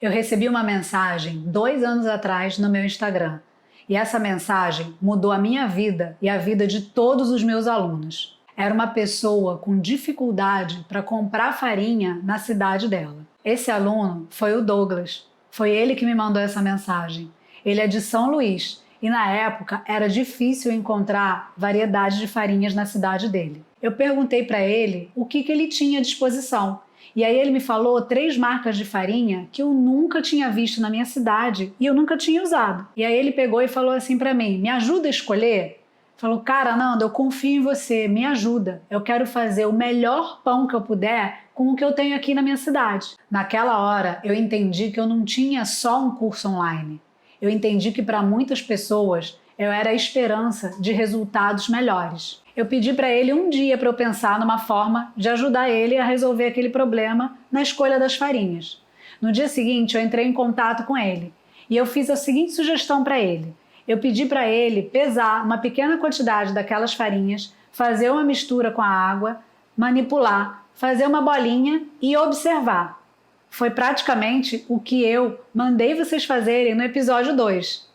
Eu recebi uma mensagem 2 anos atrás no meu Instagram e essa mensagem mudou a minha vida e a vida de todos os meus alunos. Era uma pessoa com dificuldade para comprar farinha na cidade dela. Esse aluno foi o Douglas. Foi ele que me mandou essa mensagem. Ele é de São Luís e na época era difícil encontrar variedade de farinhas na cidade dele. Eu perguntei para ele o que ele tinha à disposição. E aí ele me falou 3 marcas de farinha que eu nunca tinha visto na minha cidade e eu nunca tinha usado. E aí ele pegou e falou assim para mim: me ajuda a escolher? Falou: cara, Nanda, eu confio em você, me ajuda. Eu quero fazer o melhor pão que eu puder com o que eu tenho aqui na minha cidade. Naquela hora eu entendi que eu não tinha só um curso online. Eu entendi que para muitas pessoas eu era a esperança de resultados melhores. Eu pedi para ele um dia para eu pensar numa forma de ajudar ele a resolver aquele problema na escolha das farinhas. No dia seguinte eu entrei em contato com ele e eu fiz a seguinte sugestão para ele. Eu pedi para ele pesar uma pequena quantidade daquelas farinhas, fazer uma mistura com a água, manipular, fazer uma bolinha e observar. Foi praticamente o que eu mandei vocês fazerem no episódio 2.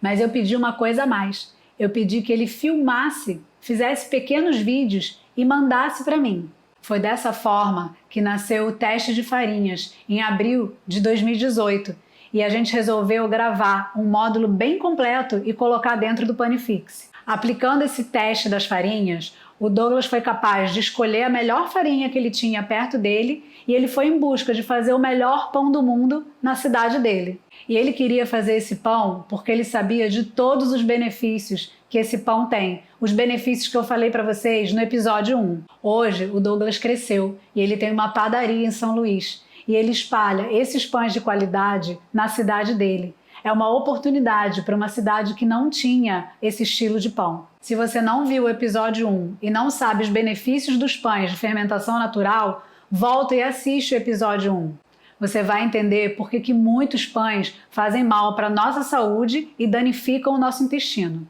Mas eu pedi uma coisa a mais. Eu pedi que ele filmasse, fizesse pequenos vídeos e mandasse para mim. Foi dessa forma que nasceu o teste de farinhas, em abril de 2018. E a gente resolveu gravar um módulo bem completo e colocar dentro do Panifix. Aplicando esse teste das farinhas, o Douglas foi capaz de escolher a melhor farinha que ele tinha perto dele e ele foi em busca de fazer o melhor pão do mundo na cidade dele. E ele queria fazer esse pão porque ele sabia de todos os benefícios que esse pão tem. Os benefícios que eu falei para vocês no episódio 1. Hoje, o Douglas cresceu e ele tem uma padaria em São Luís. E ele espalha esses pães de qualidade na cidade dele. É uma oportunidade para uma cidade que não tinha esse estilo de pão. Se você não viu o episódio 1 e não sabe os benefícios dos pães de fermentação natural, volta e assiste o episódio 1. Você vai entender por que muitos pães fazem mal para a nossa saúde e danificam o nosso intestino.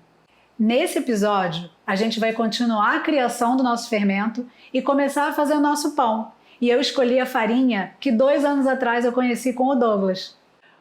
Nesse episódio, a gente vai continuar a criação do nosso fermento e começar a fazer o nosso pão. E eu escolhi a farinha que 2 anos atrás eu conheci com o Douglas.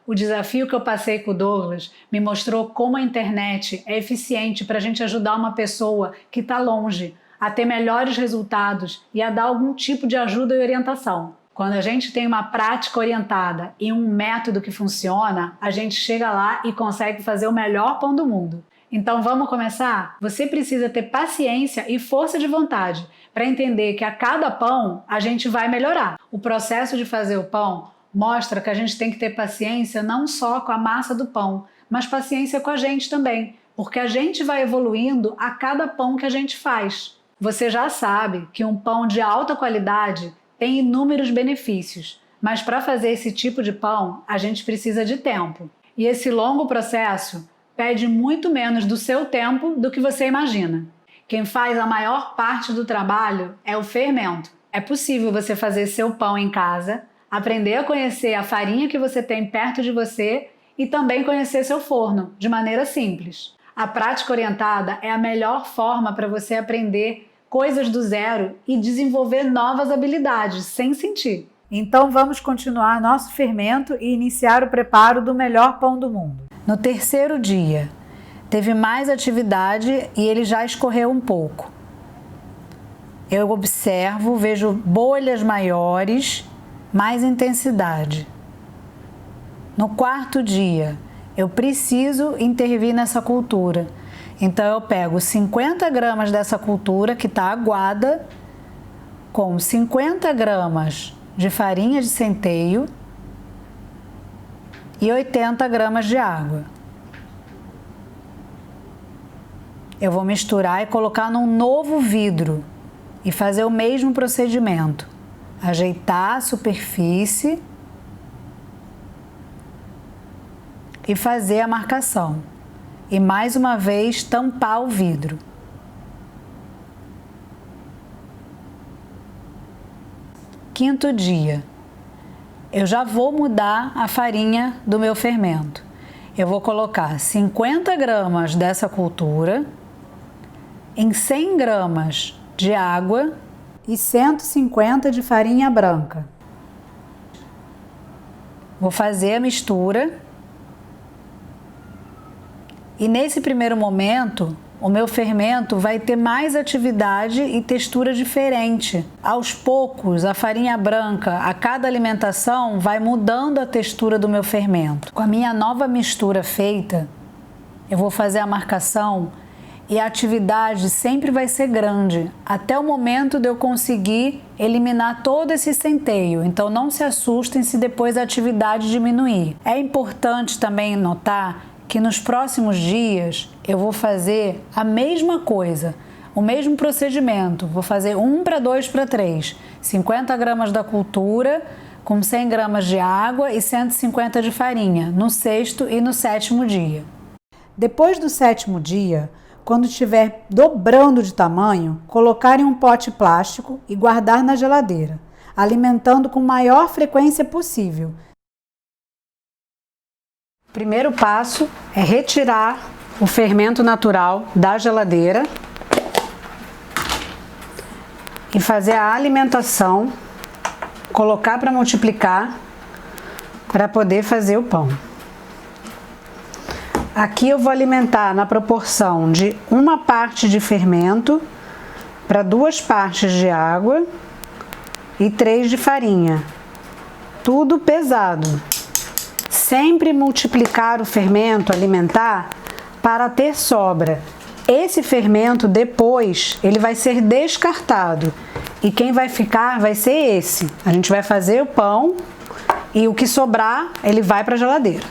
O desafio que eu passei com o Douglas me mostrou como a internet é eficiente para a gente ajudar uma pessoa que está longe a ter melhores resultados e a dar algum tipo de ajuda e orientação. Quando a gente tem uma prática orientada e um método que funciona, a gente chega lá e consegue fazer o melhor pão do mundo. Então vamos começar? Você precisa ter paciência e força de vontade para entender que a cada pão a gente vai melhorar. O processo de fazer o pão mostra que a gente tem que ter paciência não só com a massa do pão, mas paciência com a gente também, porque a gente vai evoluindo a cada pão que a gente faz. Você já sabe que um pão de alta qualidade tem inúmeros benefícios, mas para fazer esse tipo de pão a gente precisa de tempo. E esse longo processo pede muito menos do seu tempo do que você imagina. Quem faz a maior parte do trabalho é o fermento. É possível você fazer seu pão em casa, aprender a conhecer a farinha que você tem perto de você e também conhecer seu forno, de maneira simples. A prática orientada é a melhor forma para você aprender coisas do zero e desenvolver novas habilidades, sem sentir. Então vamos continuar nosso fermento e iniciar o preparo do melhor pão do mundo. No 3º dia, teve mais atividade e ele já escorreu um pouco. Eu observo, vejo bolhas maiores, mais intensidade. No 4º dia, eu preciso intervir nessa cultura. Então eu pego 50 gramas dessa cultura que está aguada, com 50 gramas de farinha de centeio e 80 gramas de água. Eu vou misturar e colocar num novo vidro e fazer o mesmo procedimento. Ajeitar a superfície e fazer a marcação. E mais uma vez tampar o vidro. Quinto dia. Eu já vou mudar a farinha do meu fermento. Eu vou colocar 50 gramas dessa cultura em 100 gramas de água e 150 de farinha branca. Vou fazer a mistura. E nesse primeiro momento, o meu fermento vai ter mais atividade e textura diferente. Aos poucos, a farinha branca, a cada alimentação, vai mudando a textura do meu fermento. Com a minha nova mistura feita, eu vou fazer a marcação e a atividade sempre vai ser grande, até o momento de eu conseguir eliminar todo esse centeio. Então não se assustem se depois a atividade diminuir. É importante também notar que nos próximos dias eu vou fazer a mesma coisa, o mesmo procedimento. Vou fazer 1 para 2 para 3, 50 gramas da cultura com 100 gramas de água e 150 de farinha, no 6º e no 7º dia. Depois do 7º dia, quando estiver dobrando de tamanho, colocar em um pote plástico e guardar na geladeira, alimentando com maior frequência possível. O primeiro passo é retirar o fermento natural da geladeira e fazer a alimentação, colocar para multiplicar para poder fazer o pão. Aqui eu vou alimentar na proporção de 1 parte de fermento para 2 partes de água e 3 de farinha. Tudo pesado. Sempre multiplicar o fermento alimentar para ter sobra. Esse fermento depois ele vai ser descartado e quem vai ficar vai ser esse. A gente vai fazer o pão e o que sobrar ele vai para a geladeira.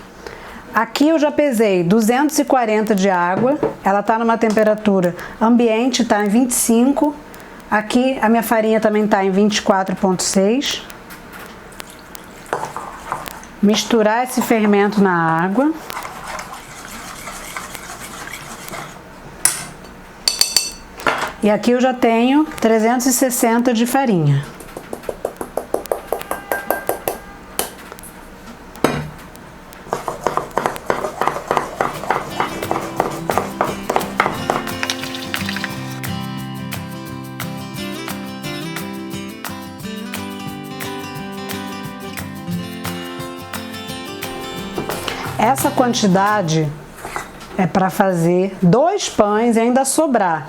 Aqui eu já pesei 240 de água, ela está numa temperatura ambiente, está em 25. Aqui a minha farinha também está em 24,6. Misturar esse fermento na água. E aqui eu já tenho 360 de farinha. Essa quantidade é para fazer 2 pães e ainda sobrar.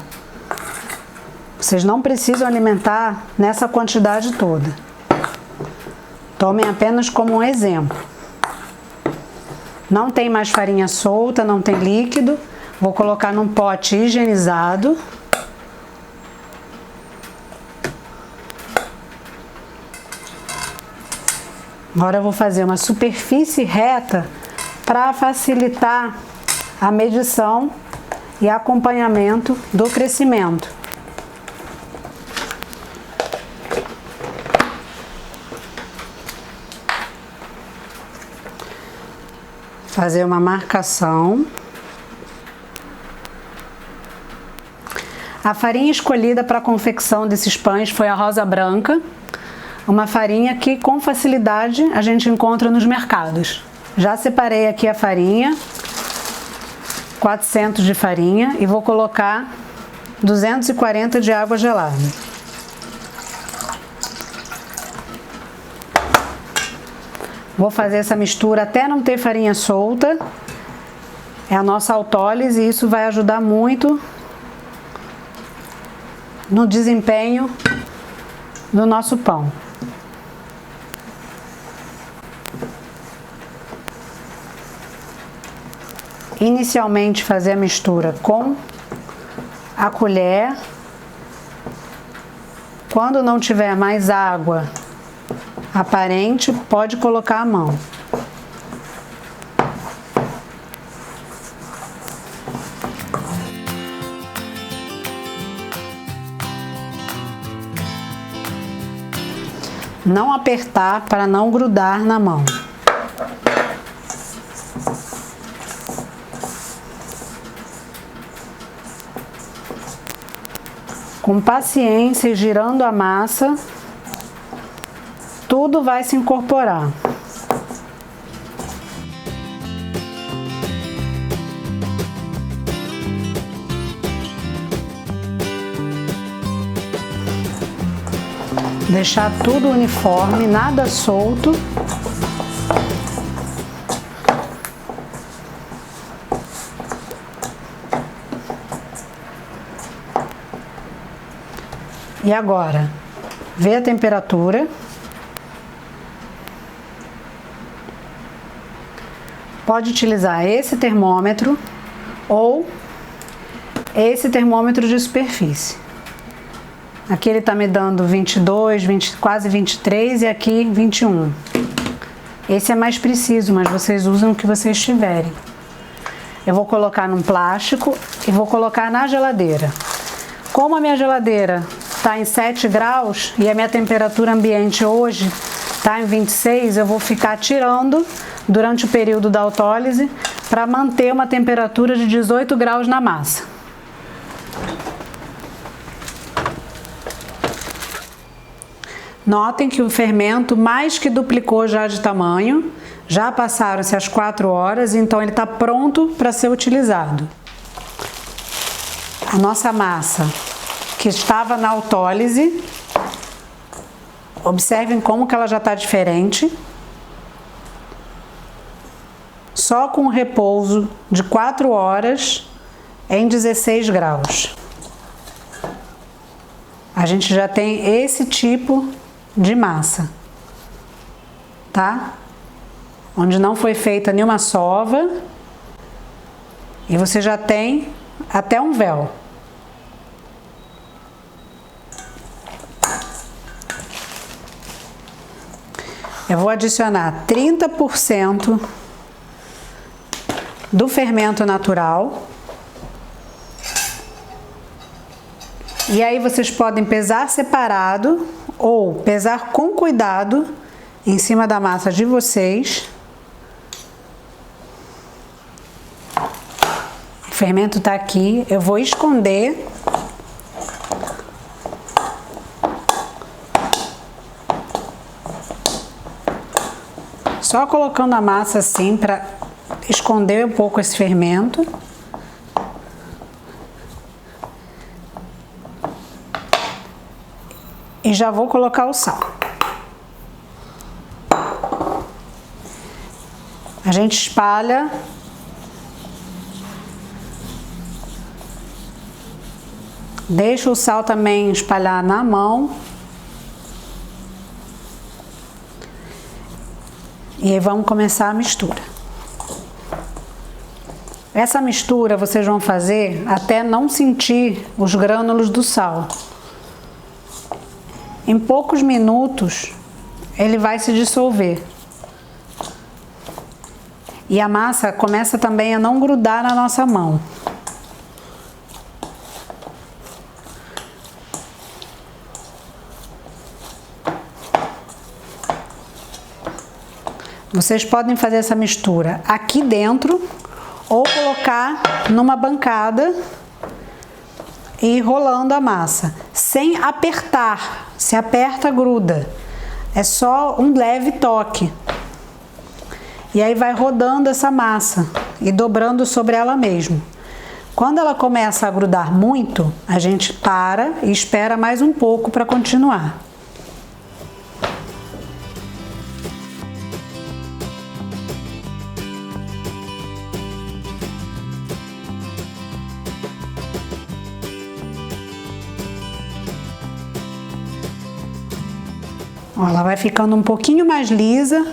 Vocês não precisam alimentar nessa quantidade toda. Tomem apenas como um exemplo. Não tem mais farinha solta, não tem líquido. Vou colocar num pote higienizado. Agora eu vou fazer uma superfície reta para facilitar a medição e acompanhamento do crescimento. Fazer uma marcação. A farinha escolhida para a confecção desses pães foi a rosa branca, uma farinha que com facilidade a gente encontra nos mercados. Já separei aqui a farinha, 400 de farinha, e vou colocar 240 de água gelada. Vou fazer essa mistura até não ter farinha solta. É a nossa autólise e isso vai ajudar muito no desempenho do nosso pão. Inicialmente fazer a mistura com a colher. Quando não tiver mais água aparente, pode colocar a mão. Não apertar para não grudar na mão. Com paciência e girando a massa, tudo vai se incorporar. Deixar tudo uniforme, nada solto. E agora, vê a temperatura. Pode utilizar esse termômetro ou esse termômetro de superfície. Aqui ele está me dando 22, quase 23 e aqui 21. Esse é mais preciso, mas vocês usam o que vocês tiverem. Eu vou colocar num plástico e vou colocar na geladeira. Como a minha geladeira está em 7 graus e a minha temperatura ambiente hoje está em 26, eu vou ficar tirando durante o período da autólise para manter uma temperatura de 18 graus na massa. Notem que o fermento mais que duplicou já de tamanho, já passaram-se as 4 horas, então ele está pronto para ser utilizado. A nossa massa, que estava na autólise, observem como que ela já está diferente. Só com o repouso de 4 horas em 16 graus. A gente já tem esse tipo de massa, tá? Onde não foi feita nenhuma sova e você já tem até um véu. Eu vou adicionar 30% do fermento natural. E aí vocês podem pesar separado ou pesar com cuidado em cima da massa de vocês. O fermento tá aqui, eu vou esconder. Só colocando a massa assim para esconder um pouco esse fermento. E já vou colocar o sal. A gente espalha deixa o sal também espalhar na mão. E aí vamos começar a mistura. Essa mistura vocês vão fazer até não sentir os grânulos do sal. Em poucos minutos ele vai se dissolver. E a massa começa também a não grudar na nossa mão. Vocês podem fazer essa mistura aqui dentro ou colocar numa bancada e ir rolando a massa, sem apertar. Se aperta, gruda. É só um leve toque. E aí vai rodando essa massa e dobrando sobre ela mesmo. Quando ela começa a grudar muito, a gente para e espera mais um pouco para continuar. Ó, ela vai ficando um pouquinho mais lisa,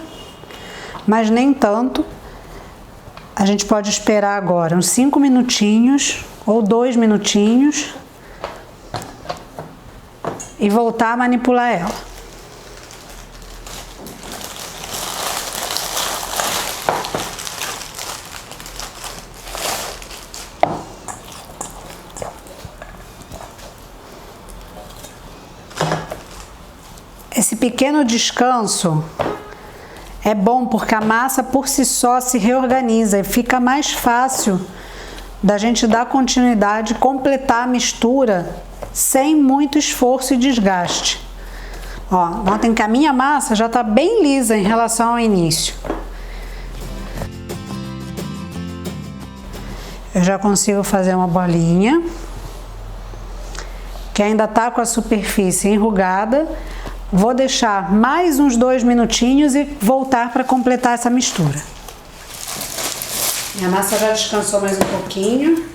mas nem tanto. A gente pode esperar agora uns 5 minutinhos ou 2 minutinhos e voltar a manipular ela. Esse pequeno descanso é bom porque a massa por si só se reorganiza e fica mais fácil da gente dar continuidade, completar a mistura sem muito esforço e desgaste. Ó, notem que a minha massa já está bem lisa em relação ao início. Eu já consigo fazer uma bolinha que ainda está com a superfície enrugada. Vou deixar mais uns 2 minutinhos e voltar para completar essa mistura. Minha massa já descansou mais um pouquinho.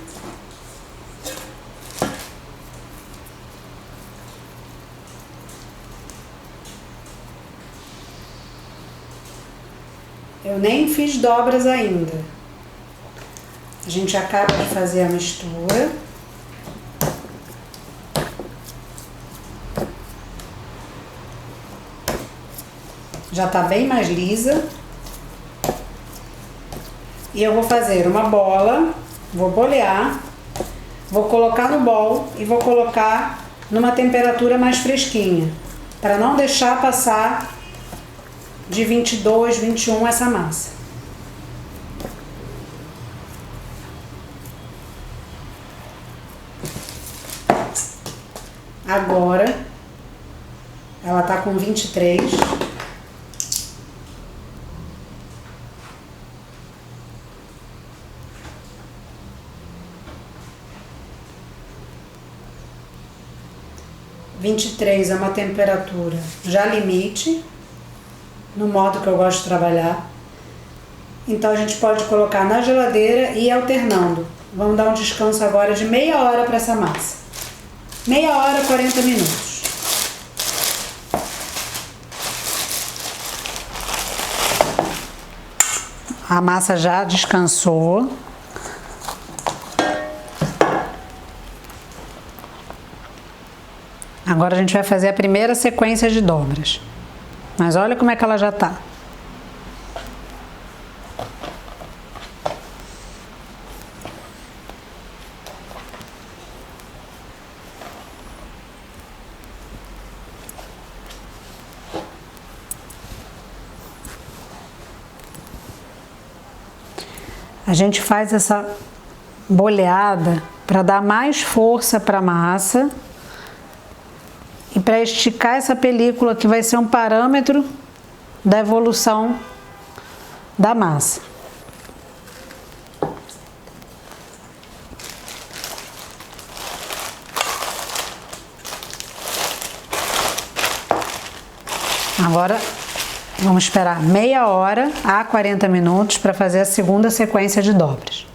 Eu nem fiz dobras ainda. A gente acaba de fazer a mistura. Já tá bem mais lisa. E eu vou fazer uma bola, vou bolear, vou colocar no bol e vou colocar numa temperatura mais fresquinha, para não deixar passar de 22, 21 essa massa. Agora, ela tá com 23. É uma temperatura já limite, no modo que eu gosto de trabalhar. Então a gente pode colocar na geladeira e ir alternando. Vamos dar um descanso agora de meia hora para essa massa. Meia hora, 40 minutos. A massa já descansou. Agora a gente vai fazer a primeira sequência de dobras. Mas olha como é que ela já tá. A gente faz essa boleada para dar mais força para a massa e para esticar essa película, que vai ser um parâmetro da evolução da massa. Agora vamos esperar meia hora a 40 minutos para fazer a segunda sequência de dobras.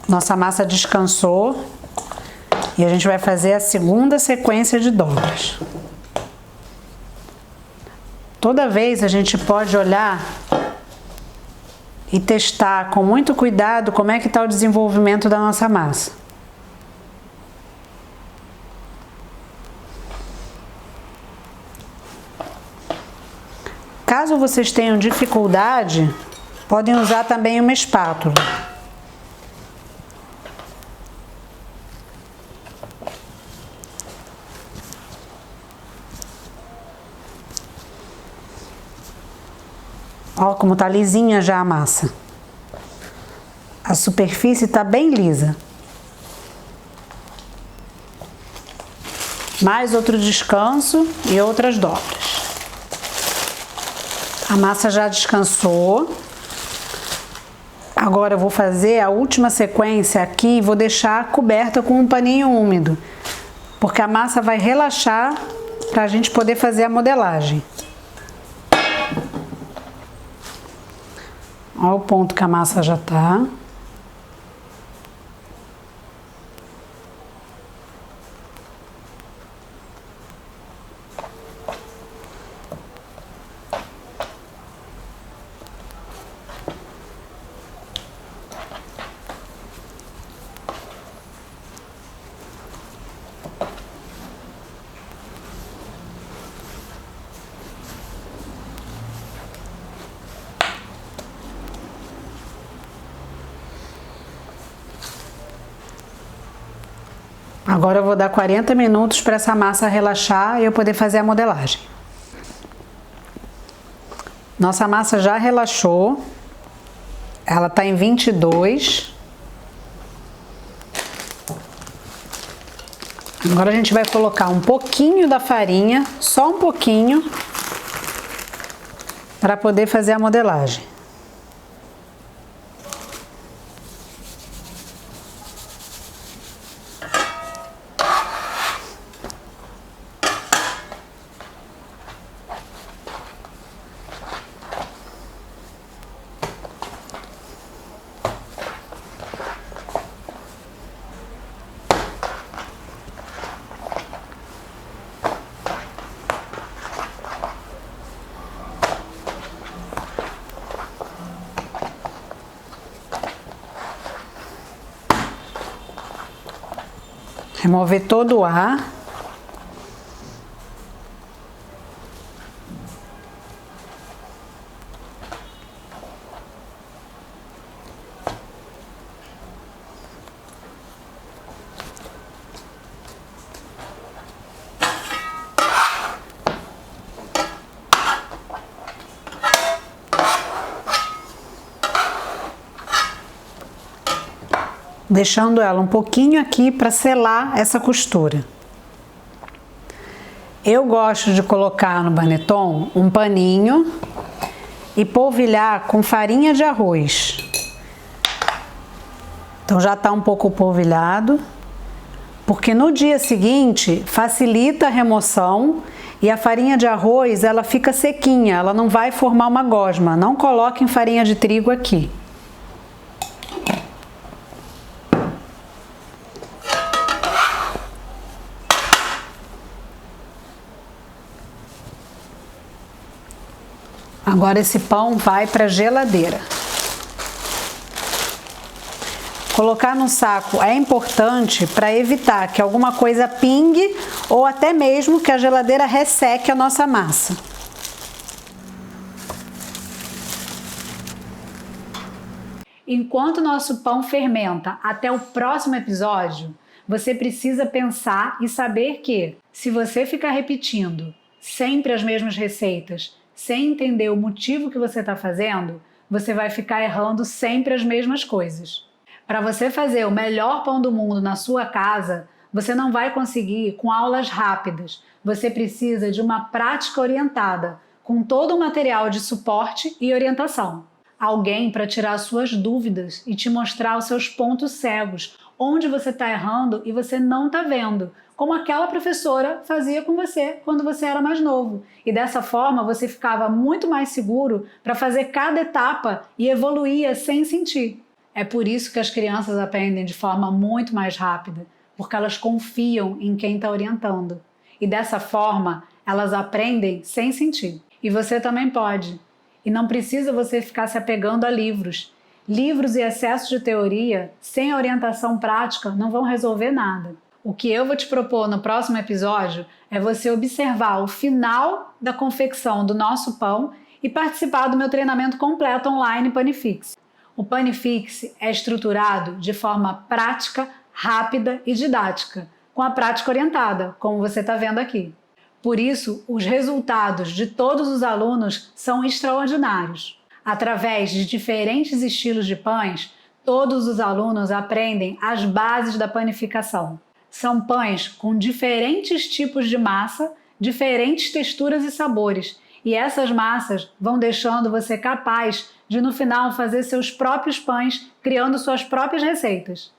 Nossa massa descansou e a gente vai fazer a segunda sequência de dobras. Toda vez a gente pode olhar e testar com muito cuidado como é que está o desenvolvimento da nossa massa. Caso vocês tenham dificuldade, podem usar também uma espátula. Olha como tá lisinha já a massa. A superfície tá bem lisa. Mais outro descanso e outras dobras. A massa já descansou. Agora eu vou fazer a última sequência aqui e vou deixar coberta com um paninho úmido, porque a massa vai relaxar para a gente poder fazer a modelagem. Olha o ponto que a massa já tá. Agora eu vou dar 40 minutos para essa massa relaxar e eu poder fazer a modelagem. Nossa massa já relaxou. Ela está em 22. Agora a gente vai colocar um pouquinho da farinha, só um pouquinho, para poder fazer a modelagem. Remover todo o ar. Deixando ela um pouquinho aqui para selar essa costura. Eu gosto de colocar no paneton um paninho e polvilhar com farinha de arroz. Então já está um pouco polvilhado, porque no dia seguinte facilita a remoção e a farinha de arroz ela fica sequinha, ela não vai formar uma gosma. Não coloquem farinha de trigo aqui. Agora esse pão vai para a geladeira. Colocar no saco é importante para evitar que alguma coisa pingue ou até mesmo que a geladeira resseque a nossa massa. Enquanto nosso pão fermenta até o próximo episódio, você precisa pensar e saber que, se você ficar repetindo sempre as mesmas receitas, sem entender o motivo que você está fazendo, você vai ficar errando sempre as mesmas coisas. Para você fazer o melhor pão do mundo na sua casa, você não vai conseguir com aulas rápidas. Você precisa de uma prática orientada, com todo o material de suporte e orientação. Alguém para tirar suas dúvidas e te mostrar os seus pontos cegos, onde você está errando e você não está vendo, como aquela professora fazia com você quando você era mais novo. E dessa forma você ficava muito mais seguro para fazer cada etapa e evoluía sem sentir. É por isso que as crianças aprendem de forma muito mais rápida, porque elas confiam em quem está orientando. E dessa forma elas aprendem sem sentir. E você também pode. E não precisa você ficar se apegando a livros. Livros e excesso de teoria, sem orientação prática, não vão resolver nada. O que eu vou te propor no próximo episódio é você observar o final da confecção do nosso pão e participar do meu treinamento completo online Panifix. O Panifix é estruturado de forma prática, rápida e didática, com a prática orientada, como você está vendo aqui. Por isso, os resultados de todos os alunos são extraordinários. Através de diferentes estilos de pães, todos os alunos aprendem as bases da panificação. São pães com diferentes tipos de massa, diferentes texturas e sabores, e essas massas vão deixando você capaz de no final fazer seus próprios pães, criando suas próprias receitas.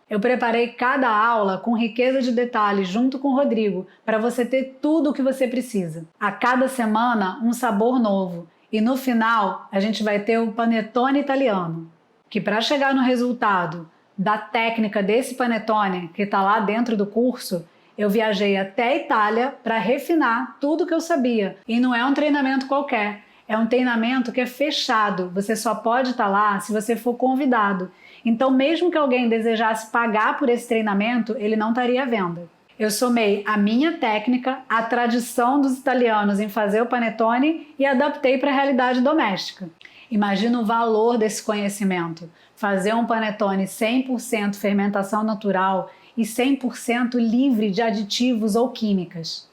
Eu preparei cada aula com riqueza de detalhes junto com o Rodrigo, para você ter tudo o que você precisa. A cada semana, um sabor novo. E no final, a gente vai ter o panetone italiano, que para chegar no resultado da técnica desse panetone, que está lá dentro do curso, eu viajei até a Itália para refinar tudo que eu sabia. E não é um treinamento qualquer, é um treinamento que é fechado. Você só pode estar lá se você for convidado. Então, mesmo que alguém desejasse pagar por esse treinamento, ele não estaria à venda. Eu somei a minha técnica, a tradição dos italianos em fazer o panetone e adaptei para a realidade doméstica. Imagina o valor desse conhecimento. Fazer um panetone 100% fermentação natural e 100% livre de aditivos ou químicas.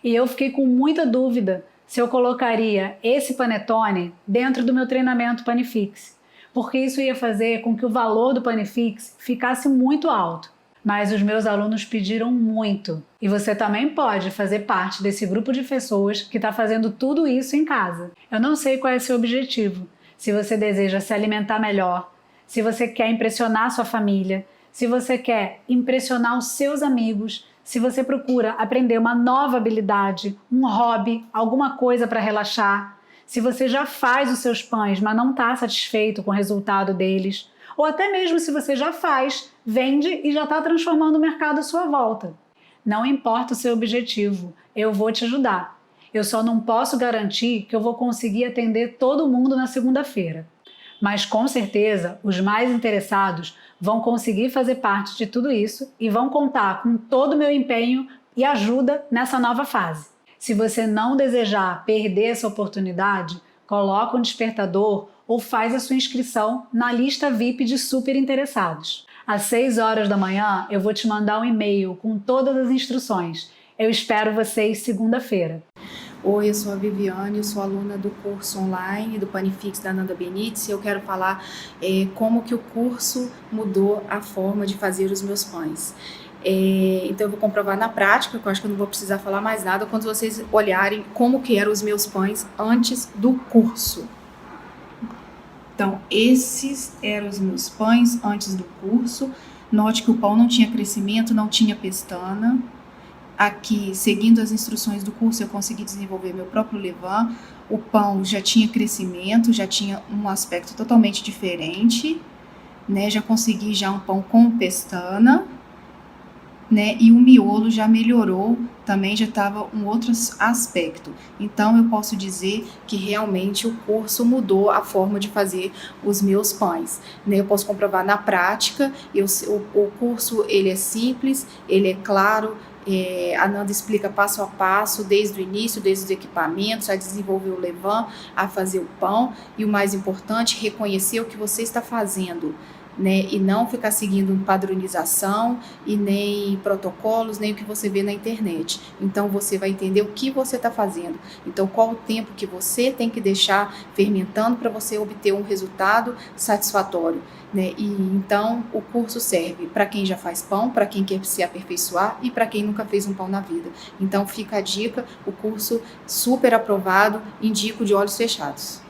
E eu fiquei com muita dúvida se eu colocaria esse panetone dentro do meu treinamento Panifix, porque isso ia fazer com que o valor do Panifix ficasse muito alto. Mas os meus alunos pediram muito. E você também pode fazer parte desse grupo de pessoas que está fazendo tudo isso em casa. Eu não sei qual é seu objetivo. Se você deseja se alimentar melhor, se você quer impressionar sua família, se você quer impressionar os seus amigos, se você procura aprender uma nova habilidade, um hobby, alguma coisa para relaxar, se você já faz os seus pães, mas não está satisfeito com o resultado deles, ou até mesmo se você já faz, vende e já está transformando o mercado à sua volta. Não importa o seu objetivo, eu vou te ajudar. Eu só não posso garantir que eu vou conseguir atender todo mundo na segunda-feira. Mas com certeza, os mais interessados vão conseguir fazer parte de tudo isso e vão contar com todo o meu empenho e ajuda nessa nova fase. Se você não desejar perder essa oportunidade, coloca um despertador ou faz a sua inscrição na lista VIP de super interessados. Às 6 horas da manhã eu vou te mandar um e-mail com todas as instruções. Eu espero vocês segunda-feira. Oi, eu sou a Viviane, eu sou aluna do curso online do Panifix da Nanda Benítez e eu quero falar como que o curso mudou a forma de fazer os meus pães. Então eu vou comprovar na prática, que eu acho que eu não vou precisar falar mais nada, quando vocês olharem como que eram os meus pães antes do curso. Então, esses eram os meus pães antes do curso. Note que o pão não tinha crescimento, não tinha pestana. Aqui, seguindo as instruções do curso, eu consegui desenvolver meu próprio levain. O pão já tinha crescimento, já tinha um aspecto totalmente diferente, né? Já consegui já um pão com pestana, né? E o miolo já melhorou, também já estava um outro aspecto. Então, eu posso dizer que realmente o curso mudou a forma de fazer os meus pães, né? Eu posso comprovar na prática. O curso ele é simples, ele é claro. A Nanda explica passo a passo, desde o início, desde os equipamentos, a desenvolver o levain, a fazer o pão e o mais importante, reconhecer o que você está fazendo, né? E não ficar seguindo padronização e nem protocolos, nem o que você vê na internet. Então você vai entender o que você está fazendo. Então qual o tempo que você tem que deixar fermentando para você obter um resultado satisfatório, né? E então o curso serve para quem já faz pão, para quem quer se aperfeiçoar e para quem nunca fez um pão na vida. Então fica a dica, o curso super aprovado, indico de olhos fechados.